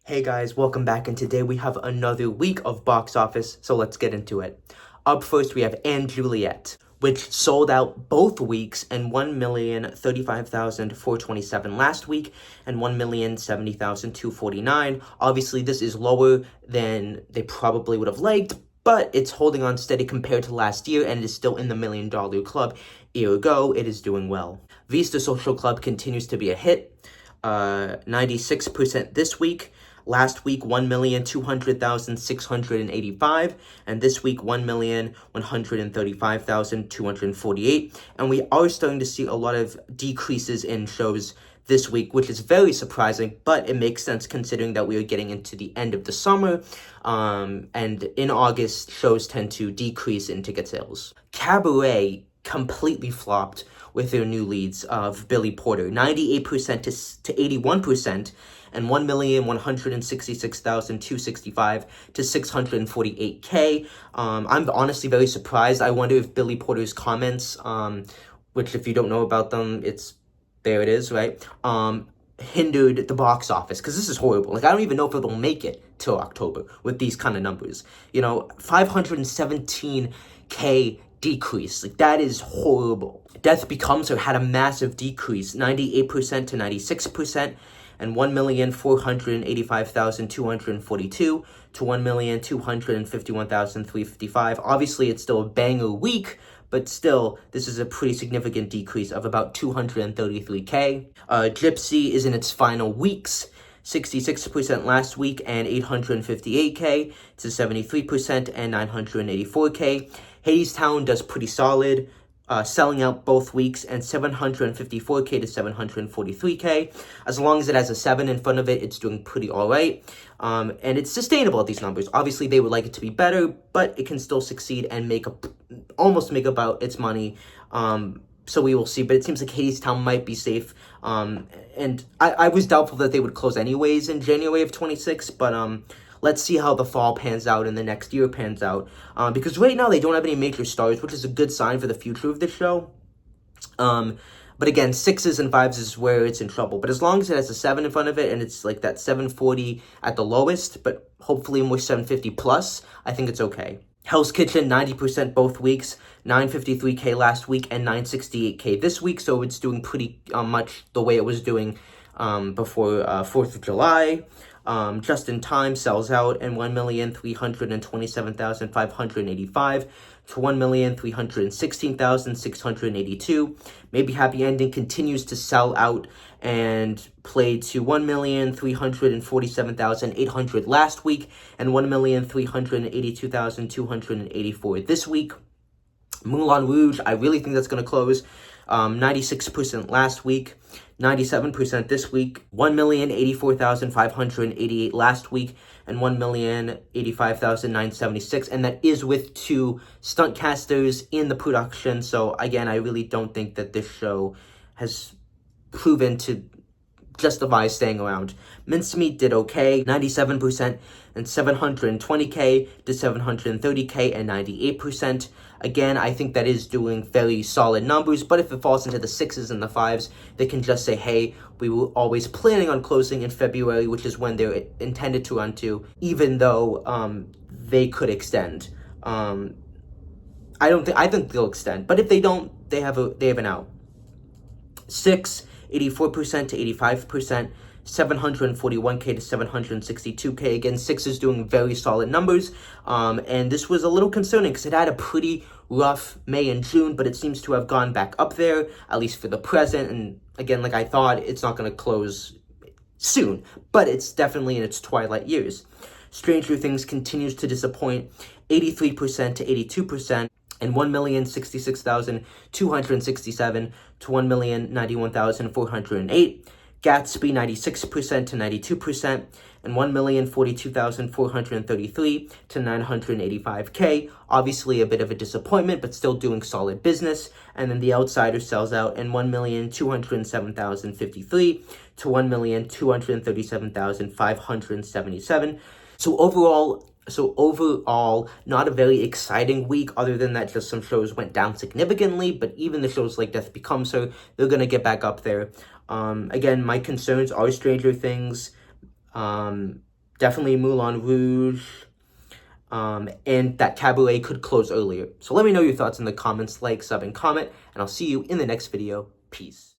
Hey guys, welcome back, and today we have another week of box office, so let's get into it. Up first, we have & Juliet, which sold out both weeks and 1,035,427 last week and 1,070,249. Obviously, this is lower than they probably would have liked, but it's holding on steady compared to last year, and it is still in the $1 million club. Ergo, it is doing well. Vista Social Club continues to be a hit. 96% this week. Last week, 1,200,685, and this week, 1,135,248. And we are starting to see a lot of decreases in shows this week, which is very surprising, but it makes sense considering that we are getting into the end of the summer, and in August, shows tend to decrease in ticket sales. Cabaret completely flopped with their new leads of Billy Porter, 98% to 81%, and 1,166,265 to 648K. I'm honestly very surprised. I wonder if Billy Porter's comments, which if you don't know about them, there it is, right? Hindered the box office, because this is horrible. Like, I don't even know if it'll make it till October with these kind of numbers. 517K decrease. Like, that is horrible. Death Becomes Her had a massive decrease, 98% to 96%, and 1,485,242 to 1,251,355. Obviously, it's still a banger week, but still, this is a pretty significant decrease of about 233K. Gypsy is in its final weeks, 66% last week and 858K to 73% and 984K. Hadestown does pretty solid, selling out both weeks and 754K to 743K. As long as it has a 7 in front of it, it's doing pretty all right. And it's sustainable at these numbers. Obviously, they would like it to be better, but it can still succeed and almost make about its money. So we will see, but it seems like Hadestown might be safe. And I was doubtful that they would close anyways in January of 26, but let's see how the fall pans out and the next year pans out. Because right now they don't have any major stars, which is a good sign for the future of the show. But again, 6s and 5s is where it's in trouble. But as long as it has a 7 in front of it and it's like that 740 at the lowest, but hopefully more 750 plus, I think it's okay. Hell's Kitchen, 90% both weeks, 953K last week and 968K this week. So it's doing pretty much the way it was doing before 4th of July. Just in Time sells out, and 1,327,585 to 1,316,682. Maybe Happy Ending continues to sell out and played to 1,347,800 last week and 1,382,284 this week. Moulin Rouge, I really think that's going to close. 96% last week, 97% this week, 1,084,588 last week, and 1,085,976, and that is with 2 stunt casters in the production. So again, I really don't think that this show has proven to justify staying around. Mince Meat did okay, 97% and 720K to 730K and 98%. Again, I think that is doing very solid numbers, but if it falls into the 6s and the 5s, they can just say, hey, we were always planning on closing in February, which is when they're intended to run to, even though they could extend. I think they'll extend, but if they don't, they have an out. 6, 84% to 85%, 741K to 762K. Again, 6 is doing very solid numbers. And this was a little concerning because it had a pretty rough May and June, but it seems to have gone back up there, at least for the present. And again, like I thought, it's not going to close soon, but it's definitely in its twilight years. Stranger Things continues to disappoint, 83% to 82%. And 1,066,267 to 1,091,408. Gatsby, 96% to 92%, and 1,042,433 to 985K. Obviously a bit of a disappointment, but still doing solid business. And then The Outsider sells out, and 1,207,053 to 1,237,577. So overall, not a very exciting week, other than that just some shows went down significantly, but even the shows like Death Becomes Her, they're going to get back up there. Again, my concerns are Stranger Things, Definitely Moulin Rouge. And that Cabaret could close earlier. So let me know your thoughts in the comments, like, sub, and comment, and I'll see you in the next video. Peace.